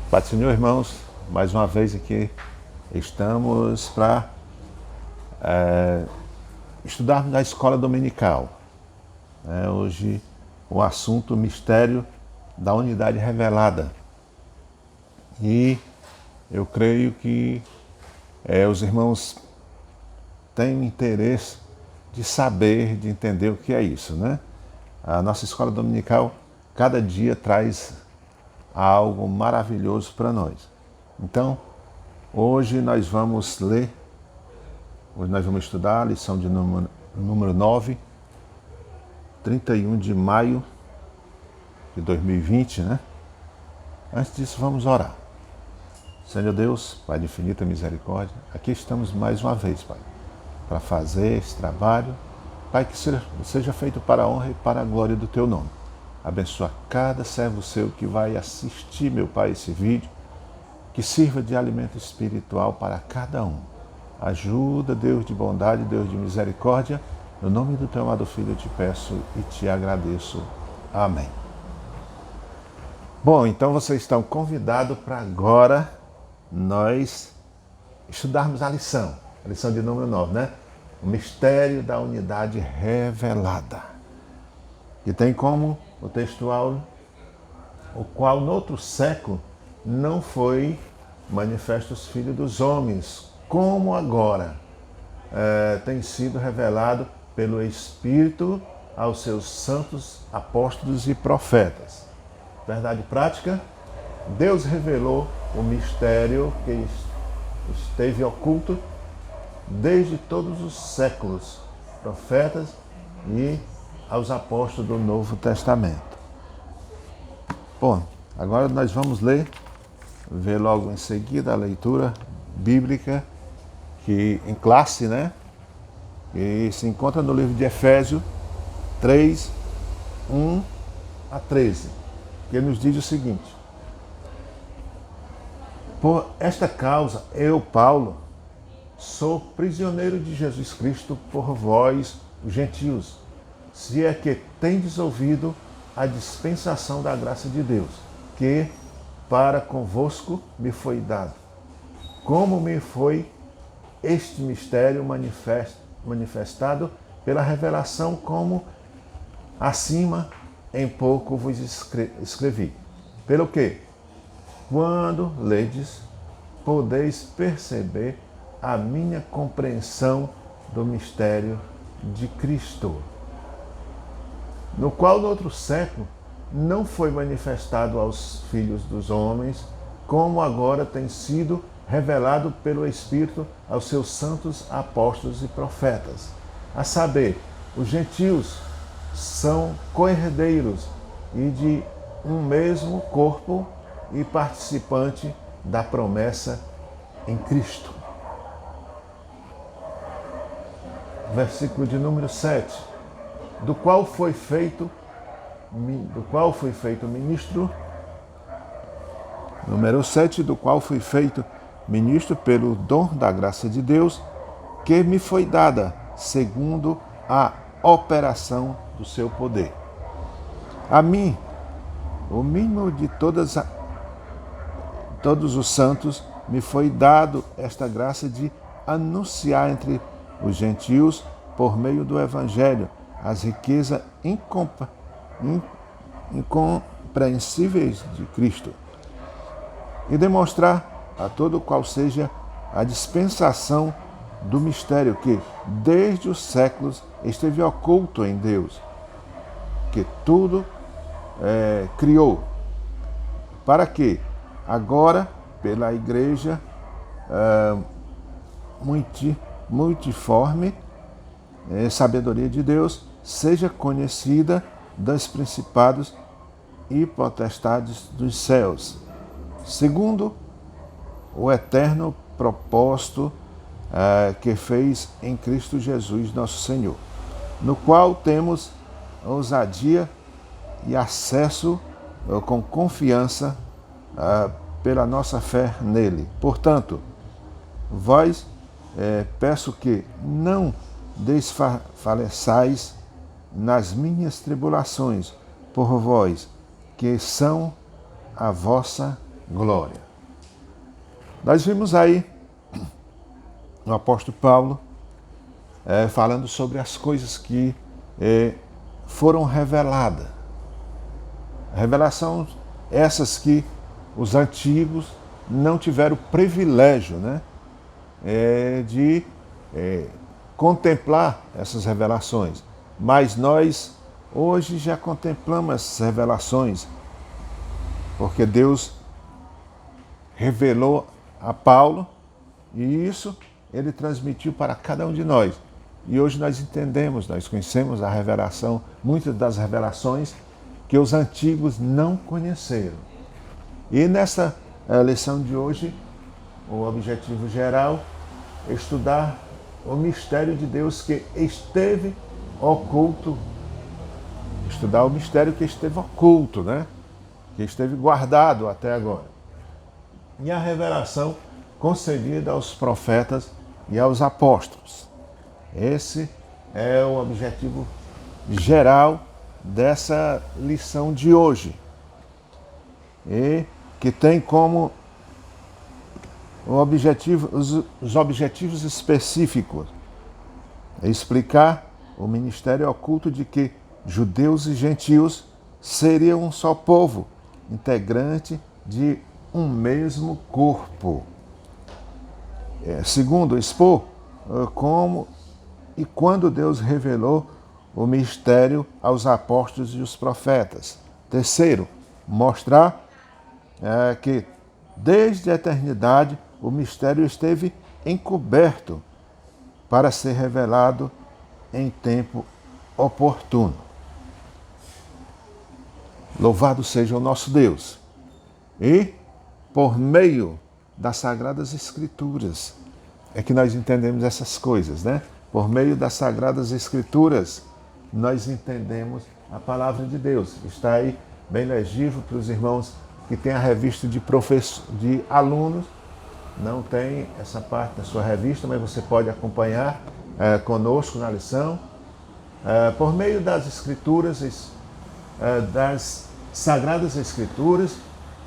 Pai do Senhor, irmãos, mais uma vez aqui estamos para estudarmos na escola dominical. Hoje o assunto mistério da unidade revelada. E eu creio que os irmãos têm interesse de saber, de entender o que é isso, né? A nossa escola dominical cada dia traz algo maravilhoso para nós. Então, hoje nós vamos estudar a lição de número 9, 31 de maio de 2020, né? Antes disso, vamos orar. Senhor Deus, Pai de infinita misericórdia, aqui estamos mais uma vez, Pai, para fazer esse trabalho, Pai, que seja feito para a honra e para a glória do Teu nome. Abençoa cada servo seu que vai assistir, meu Pai, esse vídeo, que sirva de alimento espiritual para cada um. Ajuda, Deus de bondade, Deus de misericórdia. No nome do Teu amado Filho eu te peço e te agradeço. Amém. Bom, então vocês estão convidados para agora nós estudarmos a lição de número 9, né? O mistério da unidade revelada. Que tem como o textual, o qual no outro século não foi manifesto aos filhos dos homens, como agora tem sido revelado pelo Espírito aos seus santos apóstolos e profetas. Verdade prática? Deus revelou o mistério que esteve oculto desde todos os séculos, profetas e aos apóstolos do Novo Testamento. Bom, agora nós vamos ver logo em seguida a leitura bíblica que em classe, né? Que se encontra no livro de Efésios 3, 1 a 13, que nos diz o seguinte: por esta causa, eu, Paulo, sou prisioneiro de Jesus Cristo por vós, os gentios, se é que tendes ouvido a dispensação da graça de Deus, que para convosco me foi dado. Como me foi este mistério manifestado pela revelação, como acima em pouco vos escrevi. Pelo que, quando ledes, podeis perceber a minha compreensão do mistério de Cristo, no qual no outro século não foi manifestado aos filhos dos homens, como agora tem sido revelado pelo Espírito aos seus santos apóstolos e profetas. A saber, os gentios são co-herdeiros e de um mesmo corpo e participante da promessa em Cristo. Versículo de número 7. Do qual foi feito ministro, número 7, do qual fui feito ministro pelo dom da graça de Deus, que me foi dada segundo a operação do seu poder. A mim, o mínimo de todos os santos, me foi dado esta graça de anunciar entre os gentios, por meio do Evangelho, as riquezas incompreensíveis de Cristo, e demonstrar a todo qual seja a dispensação do mistério que, desde os séculos, esteve oculto em Deus, que tudo criou, para que, agora, pela Igreja multiforme, sabedoria de Deus, seja conhecida dos principados e potestades dos céus, segundo o eterno propósito que fez em Cristo Jesus, nosso Senhor, no qual temos ousadia e acesso com confiança pela nossa fé nele. Portanto, vós peço que não desfaleçais nas minhas tribulações por vós, que são a vossa glória. Nós vimos aí o apóstolo Paulo falando sobre as coisas que foram reveladas. Revelação essas que os antigos não tiveram o privilégio, né, de contemplar essas revelações. Mas nós hoje já contemplamos essas revelações, porque Deus revelou a Paulo e isso ele transmitiu para cada um de nós. E hoje nós entendemos, nós conhecemos a revelação, muitas das revelações que os antigos não conheceram. E nessa lição de hoje, o objetivo geral é estudar o mistério de Deus que esteve oculto, estudar o mistério que esteve oculto, né? Que esteve guardado até agora. E a revelação concedida aos profetas e aos apóstolos. Esse é o objetivo geral dessa lição de hoje. E que tem como os objetivos específicos explicar o ministério oculto de que judeus e gentios seriam um só povo, integrante de um mesmo corpo. Segundo, expor como e quando Deus revelou o mistério aos apóstolos e os profetas. Terceiro, mostrar que desde a eternidade o mistério esteve encoberto para ser revelado em tempo oportuno. Louvado seja o nosso Deus! E por meio das Sagradas Escrituras é que nós entendemos essas coisas, né? Por meio das Sagradas Escrituras nós entendemos a palavra de Deus. Está aí bem legível para os irmãos que têm a revista de alunos. Não tem essa parte da sua revista, mas você pode acompanhar conosco na lição. Por meio das Escrituras, das Sagradas Escrituras,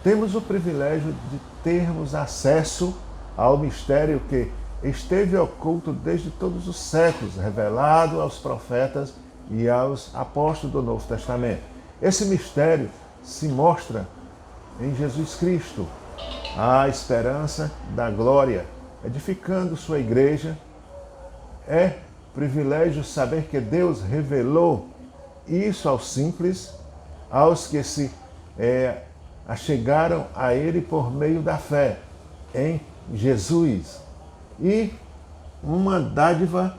temos o privilégio de termos acesso ao mistério que esteve oculto desde todos os séculos, revelado aos profetas e aos apóstolos do Novo Testamento. Esse mistério se mostra em Jesus Cristo, a esperança da glória, edificando sua igreja. É privilégio saber que Deus revelou isso aos simples, aos que se achegaram a Ele por meio da fé em Jesus. E uma dádiva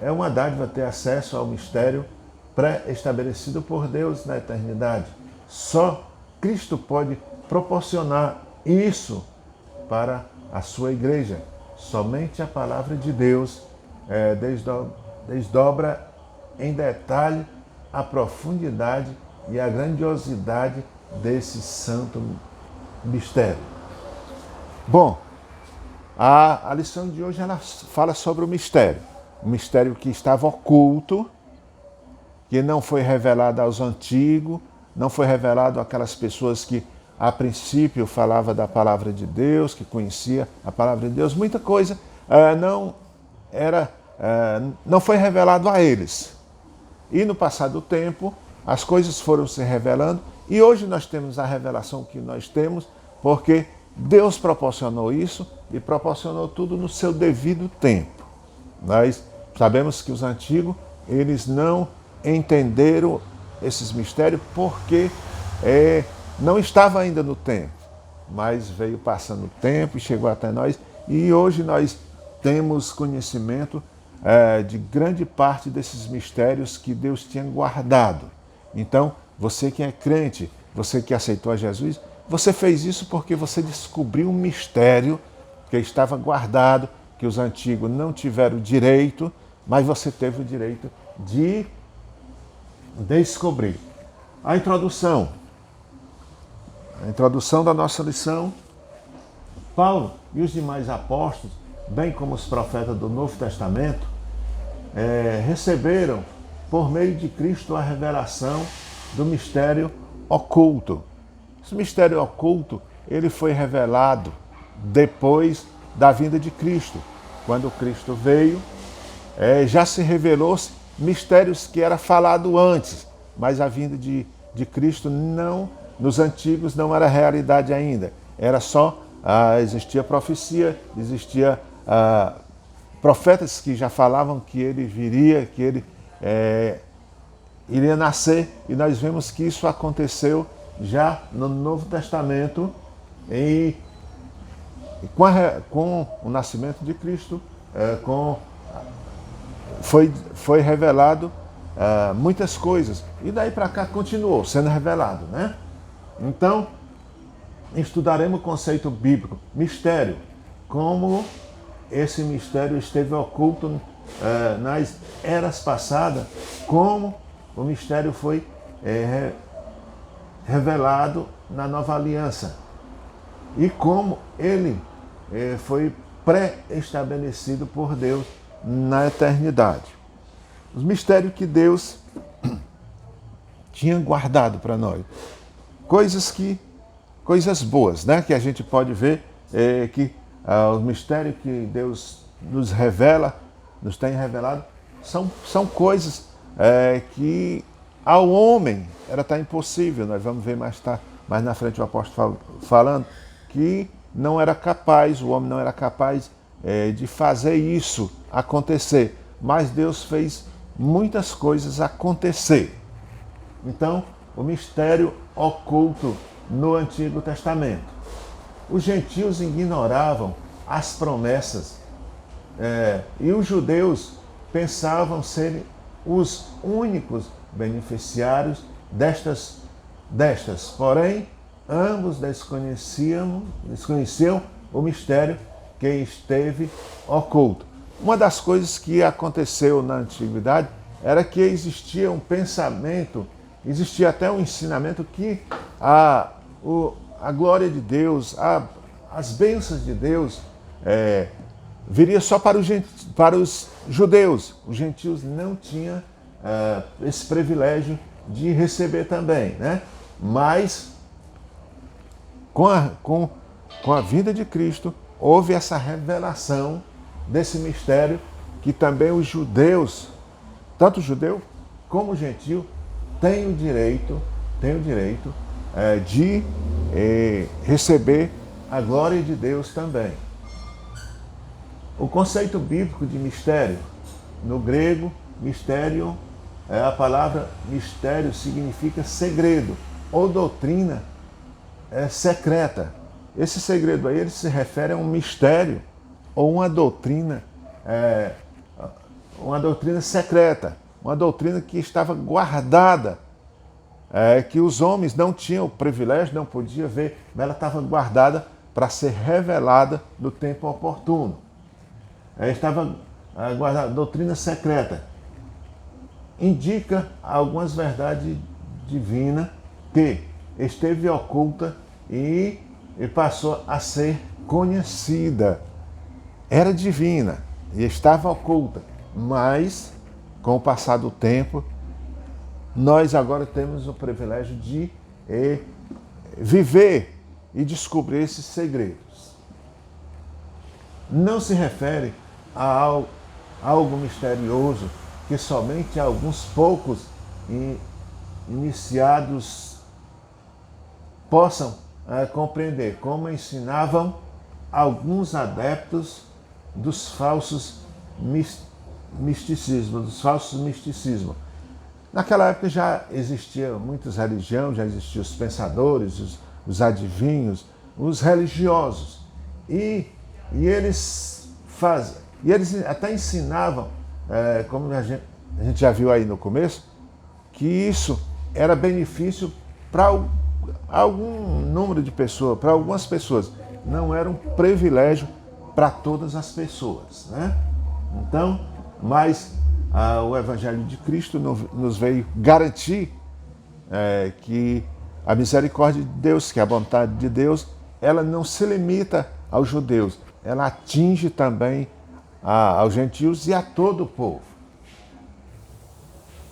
uma dádiva ter acesso ao mistério pré-estabelecido por Deus na eternidade. Só Cristo pode proporcionar isso para a sua igreja. Somente a palavra de Deus desdobra em detalhe a profundidade e a grandiosidade desse santo mistério. Bom, a lição de hoje ela fala sobre o mistério que estava oculto, que não foi revelado aos antigos, não foi revelado àquelas pessoas que a princípio falava da palavra de Deus, que conhecia a palavra de Deus. Muita coisa não foi revelado a eles. E no passar do tempo, as coisas foram se revelando e hoje nós temos a revelação que nós temos porque Deus proporcionou isso e proporcionou tudo no seu devido tempo. Nós sabemos que os antigos, eles não entenderam esses mistérios porque não estava ainda no tempo, mas veio passando o tempo e chegou até nós e hoje nós temos conhecimento de grande parte desses mistérios que Deus tinha guardado. Então, você que é crente, você que aceitou a Jesus, você fez isso porque você descobriu um mistério que estava guardado, que os antigos não tiveram direito, mas você teve o direito de descobrir. A introdução da nossa lição. Paulo e os demais apóstolos, bem como os profetas do Novo Testamento, receberam por meio de Cristo a revelação do mistério oculto. Esse mistério oculto, ele foi revelado depois da vinda de Cristo. Quando Cristo veio, já se revelou mistérios que era falado antes, mas a vinda de Cristo não, nos antigos não era realidade ainda. Era só, existia profecia, existia profetas que já falavam que ele viria, que ele iria nascer, e nós vemos que isso aconteceu já no Novo Testamento, com o nascimento de Cristo, foi revelado muitas coisas, e daí para cá continuou sendo revelado, né? Então, estudaremos o conceito bíblico, mistério, como esse mistério esteve oculto nas eras passadas, como o mistério foi revelado na nova aliança e como ele foi pré-estabelecido por Deus na eternidade. Os mistérios que Deus tinha guardado para nós. Coisas boas, né? Que a gente pode ver que os mistérios que Deus nos revela, nos tem revelado, são coisas que ao homem era tão impossível. Nós vamos ver mais na frente o apóstolo falando que não era capaz, o homem não era capaz de fazer isso acontecer. Mas Deus fez muitas coisas acontecer. Então, o mistério oculto no Antigo Testamento. Os gentios ignoravam as promessas e os judeus pensavam serem os únicos beneficiários destas. Porém, ambos desconheciam o mistério que esteve oculto. Uma das coisas que aconteceu na antiguidade era que existia um pensamento, existia até um ensinamento que a glória de Deus, as bênçãos de Deus viria só para os judeus. Os gentios não tinham esse privilégio de receber também, né? Mas com a vinda de Cristo houve essa revelação desse mistério que também os judeus, tanto judeu como gentio, têm o direito de receber a glória de Deus também. O conceito bíblico de mistério, no grego, mistério, a palavra mistério significa segredo ou doutrina secreta. Esse segredo aí ele se refere a um mistério ou uma doutrina secreta, uma doutrina que estava guardada, que os homens não tinham o privilégio, não podiam ver, mas ela estava guardada para ser revelada no tempo oportuno. Estava guardada, doutrina secreta. Indica algumas verdades divinas que esteve oculta e passou a ser conhecida. Era divina e estava oculta, mas com o passar do tempo, nós agora temos o privilégio de viver e descobrir esses segredos. Não se refere a algo misterioso que somente alguns poucos iniciados possam compreender, como ensinavam alguns adeptos dos falsos misticismos. Naquela época já existiam muitas religiões, já existiam os pensadores, os adivinhos, os religiosos. E eles até ensinavam, como a gente já viu aí no começo, que isso era benefício para algum número de pessoas, para algumas pessoas. Não era um privilégio para todas as pessoas, né? Então, mas o Evangelho de Cristo nos veio garantir que a misericórdia de Deus, que a vontade de Deus, ela não se limita aos judeus, ela atinge também aos gentios e a todo o povo.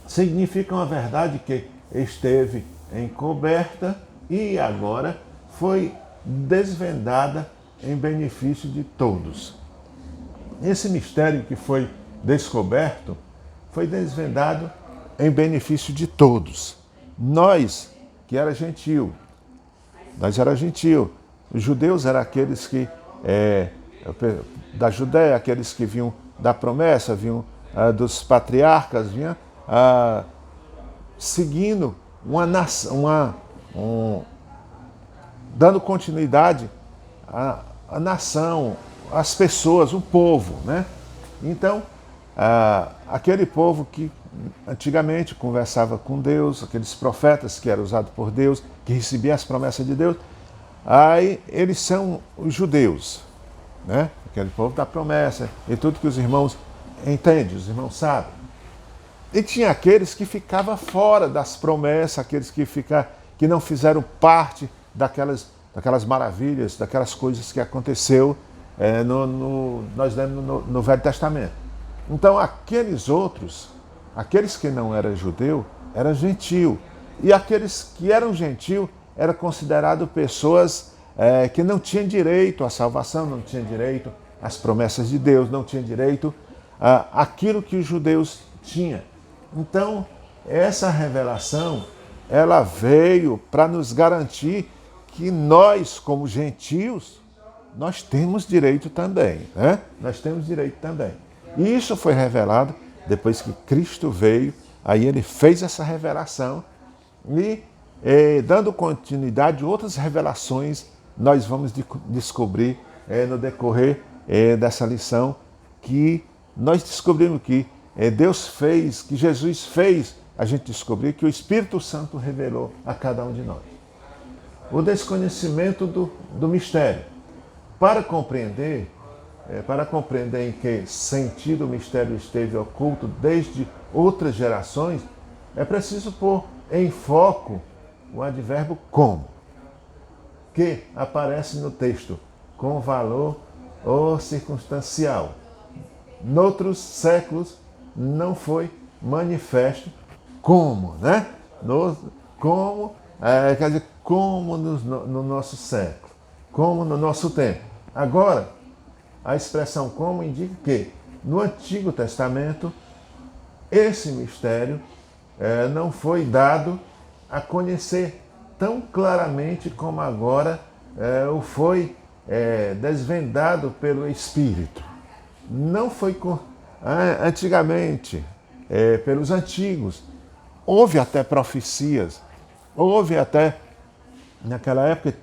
Significa uma verdade que esteve encoberta e agora foi desvendada em benefício de todos. Esse mistério que foi descoberto foi desvendado em benefício de todos. Nós, que era gentil, os judeus eram aqueles que, da Judéia, aqueles que vinham da promessa, vinham dos patriarcas, vinham seguindo uma nação, dando continuidade à nação, às pessoas, o povo, né? Então, aquele povo que antigamente conversava com Deus, aqueles profetas que eram usados por Deus, que recebiam as promessas de Deus, aí eles são os judeus, né? Aquele povo da promessa, e tudo que os irmãos entendem, os irmãos sabem. E tinha aqueles que ficavam fora das promessas, aqueles que não fizeram parte daquelas maravilhas, daquelas coisas que aconteceu nós lemos no Velho Testamento. Então aqueles outros, aqueles que não eram judeu, eram gentil. E aqueles que eram gentil eram considerados pessoas que não tinham direito à salvação, não tinham direito às promessas de Deus, não tinham direito àquilo que os judeus tinham. Então, essa revelação, ela veio para nos garantir que nós, como gentios, nós temos direito também, né? Nós temos direito também. E isso foi revelado depois que Cristo veio, aí ele fez essa revelação e, dando continuidade, outras revelações nós vamos descobrir no decorrer dessa lição, que nós descobrimos que Deus fez, que Jesus fez a gente descobrir, que o Espírito Santo revelou a cada um de nós. O desconhecimento do mistério. Para compreender em que sentido o mistério esteve oculto desde outras gerações, é preciso pôr em foco o advérbio como, que aparece no texto com valor ou circunstancial. Noutros séculos não foi manifesto como, né? Quer dizer, como no nosso século, como no nosso tempo. Agora, a expressão como indica que no Antigo Testamento esse mistério não foi dado a conhecer tão claramente como agora o foi desvendado pelo Espírito. Não foi antigamente, pelos antigos. Houve até profecias, houve até, naquela época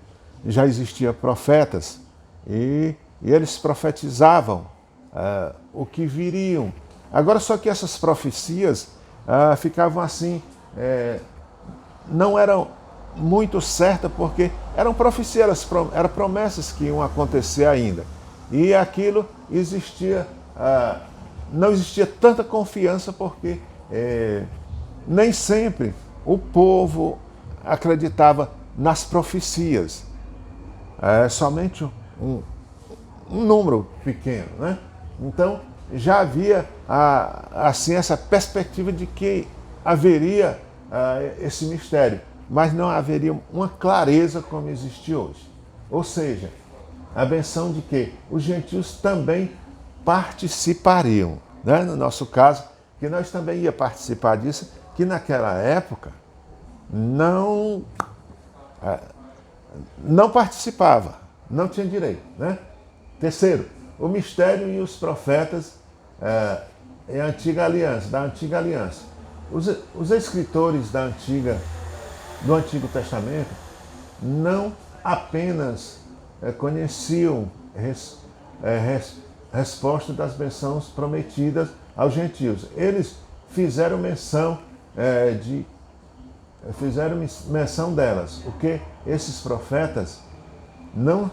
já existiam profetas e eles profetizavam o que viriam. Agora só que essas profecias ficavam assim, não eram muito certas, porque eram profecias, eram promessas que iam acontecer ainda. E aquilo existia, não existia tanta confiança, porque nem sempre o povo acreditava nas profecias. Somente um número pequeno, né? Então já havia assim essa perspectiva de que haveria esse mistério, mas não haveria uma clareza como existe hoje. Ou seja, a benção de que os gentios também participariam, né? No nosso caso, que nós também ia participar disso, que naquela época não participava, não tinha direito, né? Terceiro, o mistério e os profetas da Antiga Aliança. Os escritores do Antigo Testamento não apenas conheciam resposta das bênçãos prometidas aos gentios. Eles fizeram menção delas. O que esses profetas não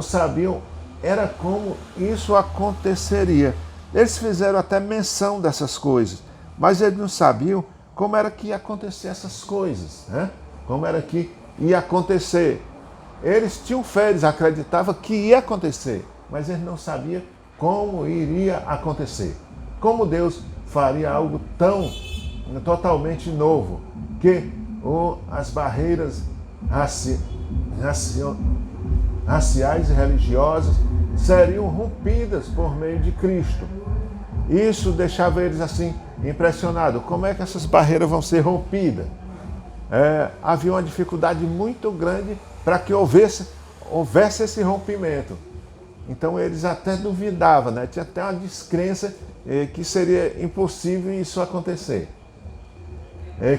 sabiam era como isso aconteceria. Eles fizeram até menção dessas coisas, mas eles não sabiam como era que ia acontecer essas coisas, né? Como era que ia acontecer. Eles tinham fé, eles acreditavam que ia acontecer, mas eles não sabiam como iria acontecer. Como Deus faria algo tão totalmente novo, que as barreiras raci, raci, raciais e religiosas seriam rompidas por meio de Cristo. Isso deixava eles assim impressionados. Como é que essas barreiras vão ser rompidas? Havia uma dificuldade muito grande para que houvesse esse rompimento. Então eles até duvidavam, né? Tinha até uma descrença que seria impossível isso acontecer.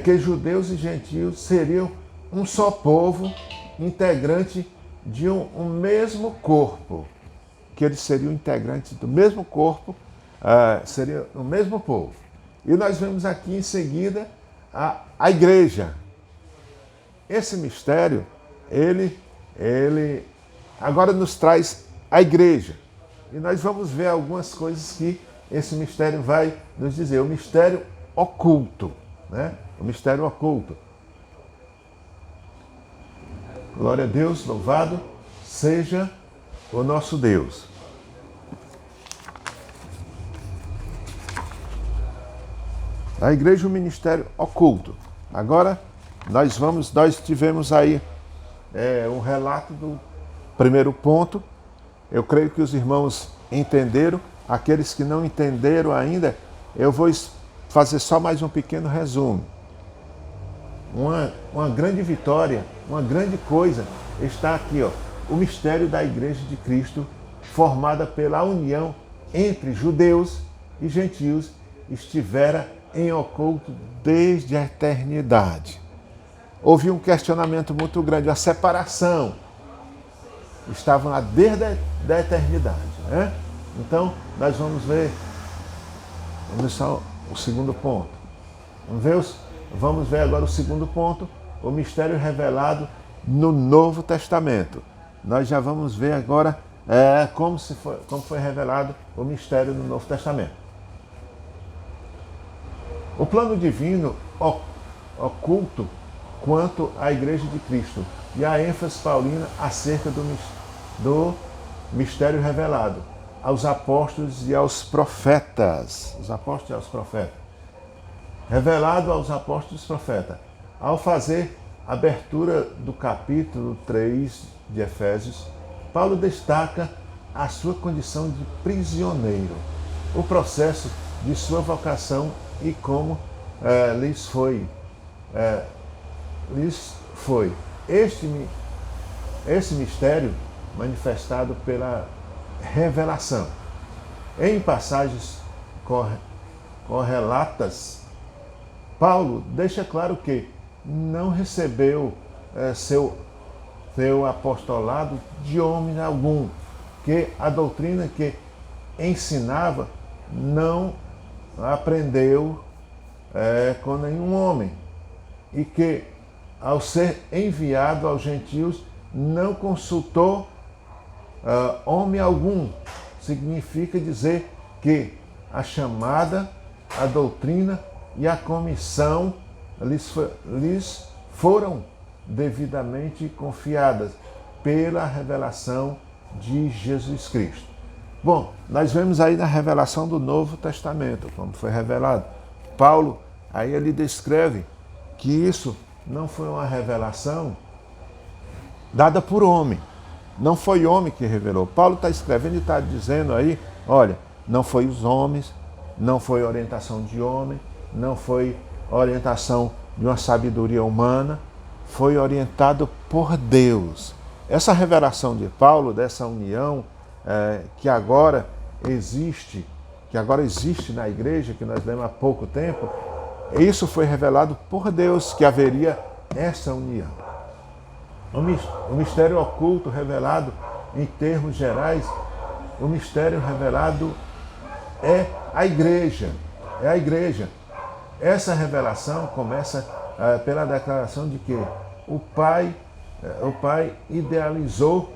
Que judeus e gentios seriam um só povo, integrante de um mesmo corpo. Que eles seriam integrantes do mesmo corpo, seria o mesmo povo. E nós vemos aqui em seguida a igreja. Esse mistério, ele agora nos traz a igreja. E nós vamos ver algumas coisas que esse mistério vai nos dizer. O mistério oculto, né? O mistério oculto. Glória a Deus, louvado seja o nosso Deus. A igreja, o ministério oculto. Agora nós tivemos aí um relato do primeiro ponto. Eu creio que os irmãos entenderam. Aqueles que não entenderam ainda, eu vou fazer só mais um pequeno resumo. Uma grande vitória, uma grande coisa está aqui, ó, o mistério da Igreja de Cristo, formada pela união entre judeus e gentios, estivera em oculto desde a eternidade. Houve um questionamento muito grande, a separação. Estavam lá desde a eternidade, né? Então, nós vamos ver só o segundo ponto. Vamos ver agora o segundo ponto, o mistério revelado no Novo Testamento. Nós já vamos ver agora como foi revelado o mistério no Novo Testamento. O plano divino oculto quanto à Igreja de Cristo e a ênfase paulina acerca do mistério revelado aos apóstolos e aos profetas. Os apóstolos e aos profetas. Revelado aos apóstolos e profetas. Ao fazer a abertura do capítulo 3 de Efésios, Paulo destaca a sua condição de prisioneiro, o processo de sua vocação e como lhes foi. Esse mistério manifestado pela revelação. Em passagens correlatas, Paulo deixa claro que não recebeu seu apostolado de homem algum, que a doutrina que ensinava não aprendeu com nenhum homem, e que, ao ser enviado aos gentios, não consultou homem algum. Significa dizer que a chamada, a doutrina e a comissão lhes foram devidamente confiadas pela revelação de Jesus Cristo. Bom, nós vemos aí na revelação do Novo Testamento, como foi revelado. Paulo, aí ele descreve que isso não foi uma revelação dada por homem. Não foi homem que revelou. Paulo está escrevendo e está dizendo aí, olha, não foi os homens, não foi orientação de homem, não foi orientação de uma sabedoria humana, foi orientado por Deus. Essa revelação de Paulo, dessa união que agora existe na igreja, que nós lemos há pouco tempo, isso foi revelado por Deus, que haveria essa união. O mistério oculto revelado em termos gerais, o mistério revelado é a igreja. É a igreja. Essa revelação começa pela declaração de que o Pai idealizou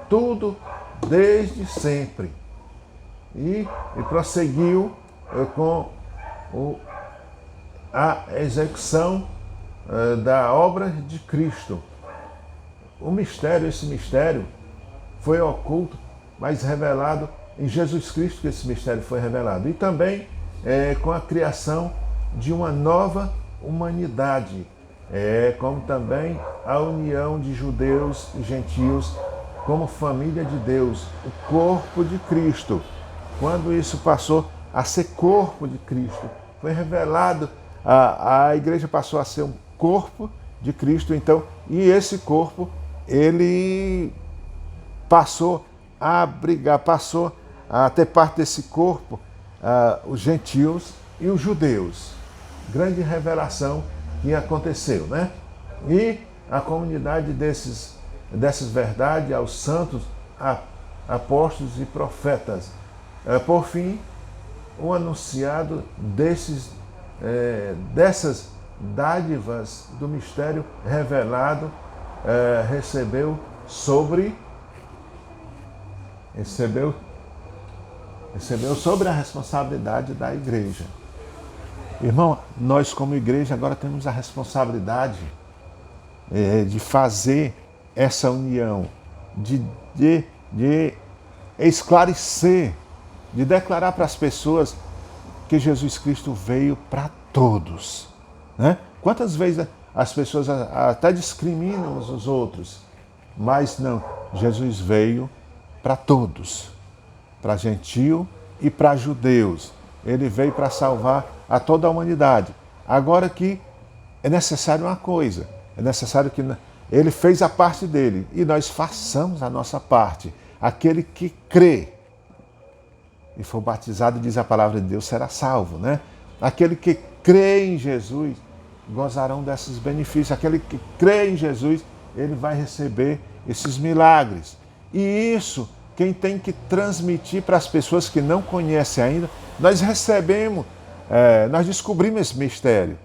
tudo desde sempre e prosseguiu com a execução da obra de Cristo. Esse mistério foi oculto, mas revelado em Jesus Cristo, que esse mistério foi revelado. E também com a criação de uma nova humanidade, como também a união de judeus e gentios como família de Deus, o corpo de Cristo. Quando isso passou a ser corpo de Cristo, foi revelado, a igreja passou a ser um corpo de Cristo, então, e esse corpo, ele passou a brigar, passou a ter parte desse corpo, os gentios e os judeus. Grande revelação que aconteceu, né? E a comunidade dessas verdades aos santos apóstolos e profetas. Por fim, o anunciado dessas dádivas do mistério revelado recebeu sobre a responsabilidade da igreja. Irmão, nós como igreja agora temos a responsabilidade de fazer essa união, de esclarecer, de declarar para as pessoas que Jesus Cristo veio para todos. Né? Quantas vezes as pessoas até discriminam uns os outros, mas não, Jesus veio para todos, para gentio e para judeus. Ele veio para salvar a toda a humanidade. Agora que é necessário uma coisa, é necessário que ele fez a parte dele e nós façamos a nossa parte. Aquele que crê e for batizado, diz a palavra de Deus, será salvo, né? Aquele que crê em Jesus gozarão desses benefícios. Aquele que crê em Jesus, ele vai receber esses milagres. E isso, quem tem que transmitir para as pessoas que não conhecem ainda, nós recebemos, nós descobrimos esse mistério.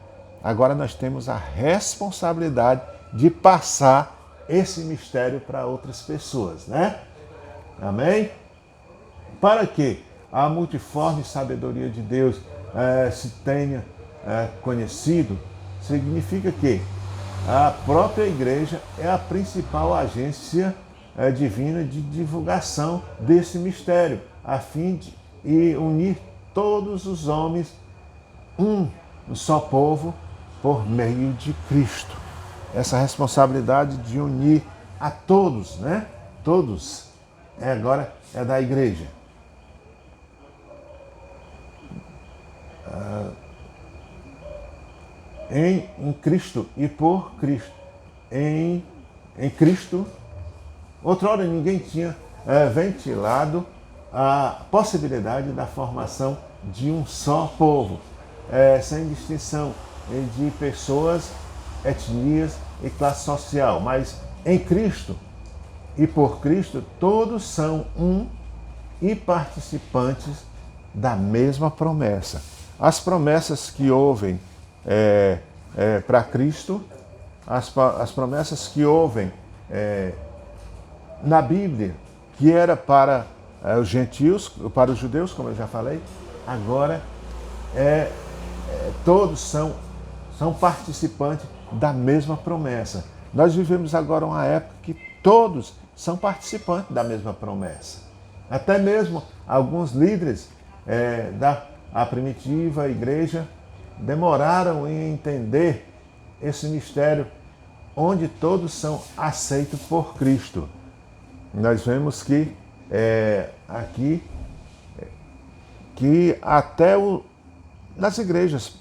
Agora nós temos a responsabilidade de passar esse mistério para outras pessoas, né? Amém? Para que a multiforme sabedoria de Deus se tenha conhecido, significa que a própria igreja é a principal agência divina de divulgação desse mistério, a fim de unir todos os homens, um só povo, por meio de Cristo. Essa responsabilidade de unir a todos, né? Todos, agora é da igreja. Em Cristo e por Cristo. Em Cristo, outrora ninguém tinha ventilado a possibilidade da formação de um só povo, sem distinção de pessoas, etnias e classe social. Mas em Cristo e por Cristo, todos são um e participantes da mesma promessa. As promessas que houve para Cristo, as promessas que houve na Bíblia, que era para os gentios, para os judeus, como eu já falei, agora todos são participantes da mesma promessa. Nós vivemos agora uma época que todos são participantes da mesma promessa. Até mesmo alguns líderes da primitiva igreja demoraram em entender esse mistério, onde todos são aceitos por Cristo. Nós vemos que aqui que até nas igrejas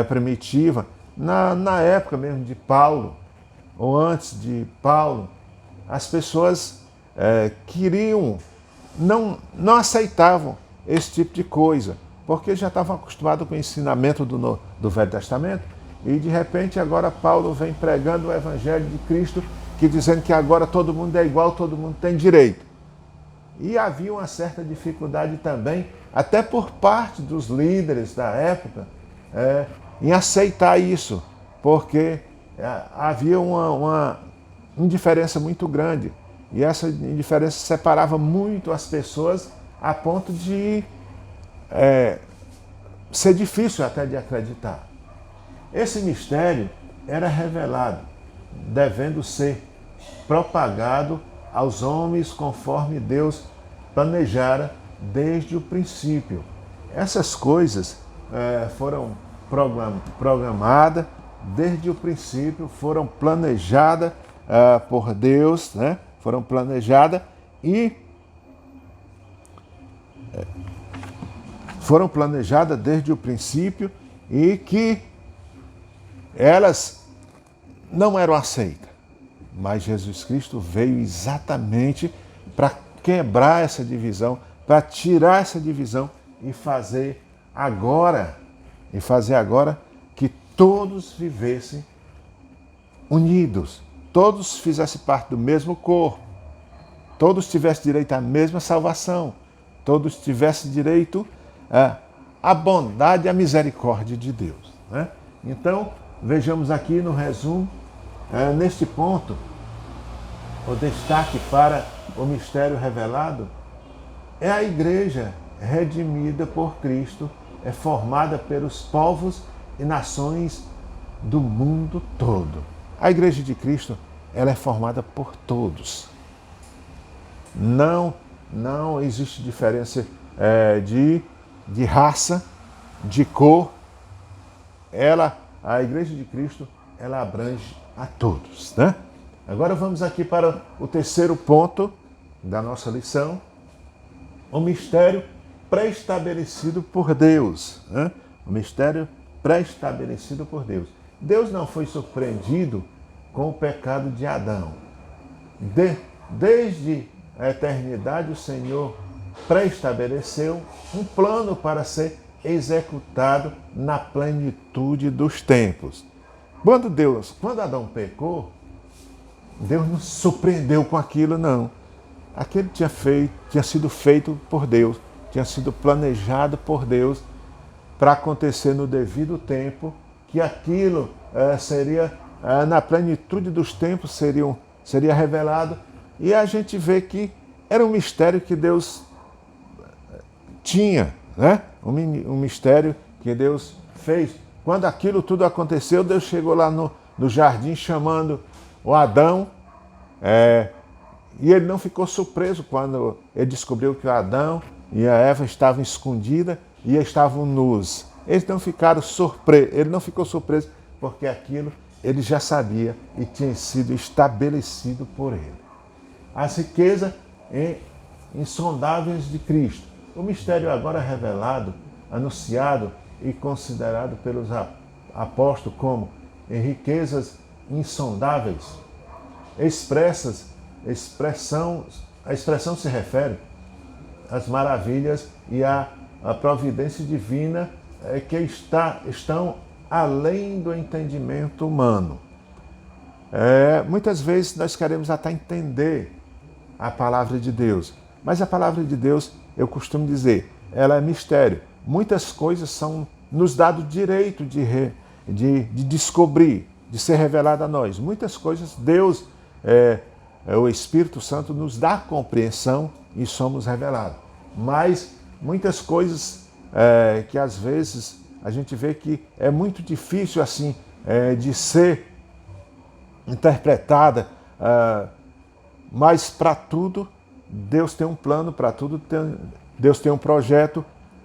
primitivas, na época mesmo de Paulo, ou antes de Paulo, as pessoas queriam, não aceitavam esse tipo de coisa, porque já estavam acostumados com o ensinamento do Velho Testamento, e de repente agora Paulo vem pregando o Evangelho de Cristo, que dizendo que agora todo mundo é igual, todo mundo tem direito. E havia uma certa dificuldade também, até por parte dos líderes da época, em aceitar isso, porque havia uma indiferença muito grande. E essa indiferença separava muito as pessoas a ponto de ser difícil até de acreditar. Esse mistério era revelado, devendo ser propagado aos homens conforme Deus planejara desde o princípio. Essas coisas foram programadas desde o princípio, foram planejadas por Deus, né? Foram planejadas desde o princípio e que elas não eram aceitas. Mas Jesus Cristo veio exatamente para quebrar essa divisão, para tirar essa divisão e fazer agora que todos vivessem unidos, todos fizessem parte do mesmo corpo, todos tivessem direito à mesma salvação, todos tivessem direito à bondade e à misericórdia de Deus, né? Então, vejamos aqui no resumo, neste ponto, o destaque para o mistério revelado é a igreja redimida por Cristo, é formada pelos povos e nações do mundo todo. A igreja de Cristo, ela é formada por todos. Não existe diferença de raça, de cor. A igreja de Cristo, ela abrange a todos, né? Agora vamos aqui para o terceiro ponto da nossa lição, o mistério pré-estabelecido por Deus, né? O mistério pré-estabelecido por Deus. Deus não foi surpreendido com o pecado de Adão. Desde a eternidade, o Senhor pré-estabeleceu um plano para ser executado na plenitude dos tempos. Quando Adão pecou, Deus não se surpreendeu com aquilo, não. Aquilo tinha sido feito por Deus, tinha sido planejado por Deus para acontecer no devido tempo, que aquilo seria, na plenitude dos tempos, seria revelado. E a gente vê que era um mistério que Deus tinha, né? Um mistério que Deus fez. Quando aquilo tudo aconteceu, Deus chegou lá no jardim chamando o Adão, e ele não ficou surpreso quando ele descobriu que o Adão e a Eva estavam escondidas e estavam nus. Ele não ficou surpreso porque aquilo ele já sabia e tinha sido estabelecido por ele. As riquezas insondáveis de Cristo. O mistério agora revelado, anunciado e considerado pelos apóstolos como riquezas insondáveis, a expressão se refere às maravilhas e à providência divina que estão além do entendimento humano. Muitas vezes nós queremos até entender a palavra de Deus, mas a palavra de Deus, eu costumo dizer, ela é mistério. Muitas coisas são nos dado direito de descobrir, de ser revelada a nós. Muitas coisas Deus, o Espírito Santo, nos dá compreensão e somos revelados. Mas muitas coisas que às vezes a gente vê que é muito difícil assim de ser interpretada, mas para tudo Deus tem um plano, para tudo Deus tem um projeto,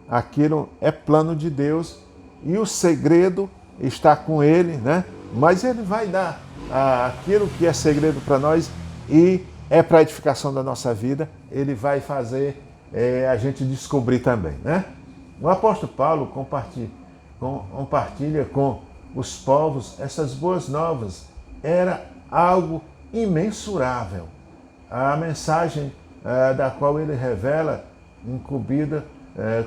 aquilo é plano de Deus e o segredo está com Ele, né? Mas Ele vai dar aquilo que é segredo para nós e é para a edificação da nossa vida, Ele vai fazer a gente descobrir também, né? O apóstolo Paulo compartilha com os povos essas boas novas. Era algo imensurável. A mensagem da qual ele revela, incumbida,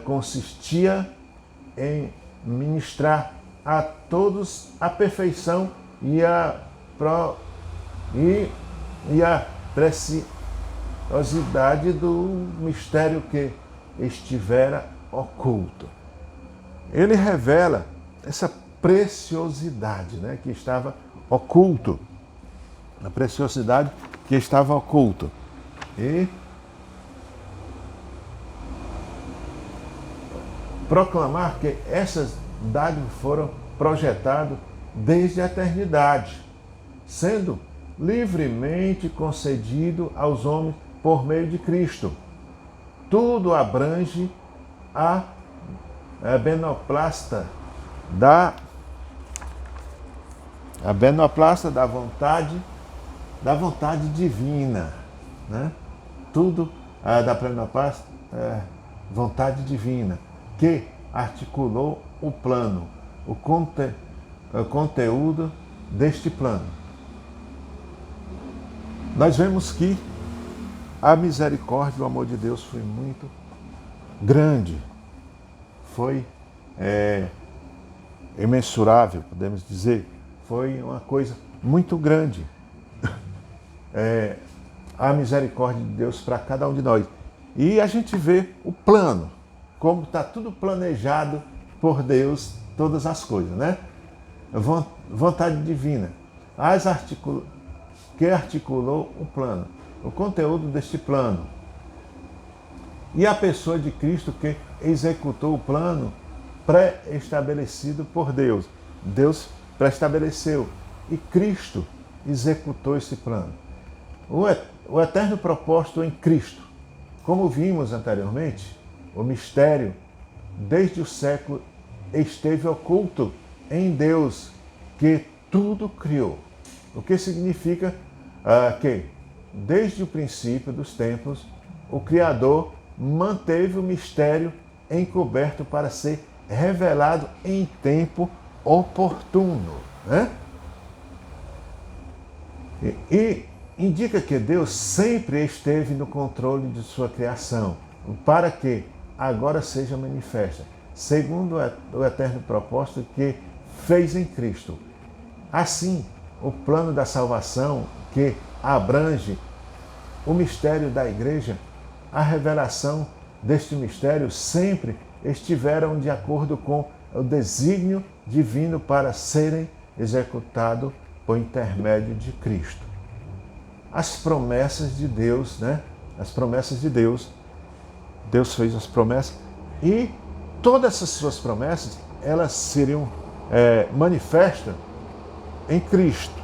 consistia em ministrar a todos a perfeição e a preciosidade do mistério que estivera oculto. Ele revela essa preciosidade, né, que estava oculto, a preciosidade que estava oculto. E proclamar que essas dádivas foram projetadas desde a eternidade, sendo livremente concedido aos homens por meio de Cristo. Tudo abrange a benoplácita A benoplácita da vontade divina, né? Tudo da benoplácita é vontade divina, que articulou o plano, o conteúdo deste plano. Nós vemos que a misericórdia e o amor de Deus foi muito grande, foi imensurável, podemos dizer, foi uma coisa muito grande. A misericórdia de Deus para cada um de nós. E a gente vê o plano, como está tudo planejado por Deus, todas as coisas, né? Vontade divina, que articulou o plano, o conteúdo deste plano. E a pessoa de Cristo que executou o plano pré-estabelecido por Deus. Deus pré-estabeleceu e Cristo executou esse plano. O eterno propósito em Cristo. Como vimos anteriormente, o mistério, desde o século, esteve oculto em Deus, que tudo criou. O que significa que, desde o princípio dos tempos, o Criador manteve o mistério encoberto para ser revelado em tempo oportuno, né? E indica que Deus sempre esteve no controle de sua criação, para que agora seja manifesta, segundo o eterno propósito que fez em Cristo. Assim, o plano da salvação, que abrange o mistério da igreja, a revelação deste mistério sempre estiveram de acordo com o desígnio divino para serem executados por intermédio de Cristo. As promessas de Deus, né? As promessas de Deus. Deus fez as promessas e todas essas suas promessas, elas seriam manifestas em Cristo.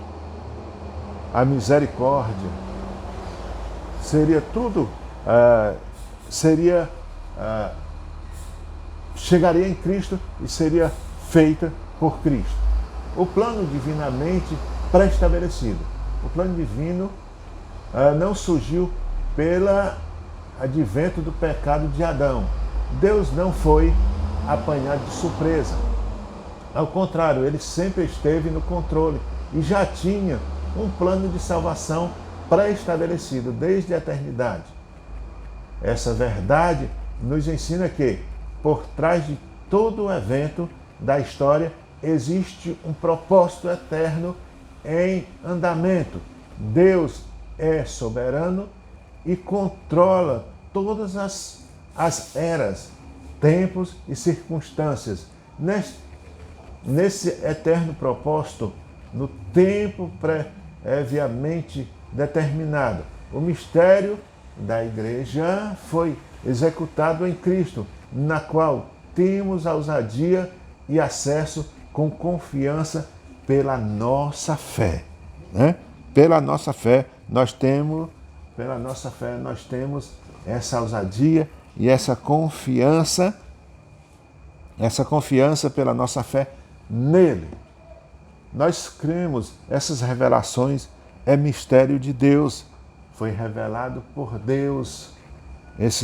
A misericórdia seria tudo, chegaria em Cristo e seria feita por Cristo. O plano divinamente pré-estabelecido. O plano divino não surgiu pelo advento do pecado de Adão. Deus não foi apanhado de surpresa. Ao contrário, ele sempre esteve no controle e já tinha um plano de salvação pré-estabelecido desde a eternidade. Essa verdade nos ensina que, por trás de todo o evento da história, existe um propósito eterno em andamento. Deus é soberano e controla todas as eras, tempos e circunstâncias. Nesse eterno propósito, no tempo previamente determinado, o mistério da igreja foi executado em Cristo, na qual temos a ousadia e acesso com confiança pela nossa fé, né? Pela nossa fé nós temos essa ousadia e essa confiança pela nossa fé nele. Nós cremos, essas revelações é mistério de Deus, foi revelado por Deus. Esses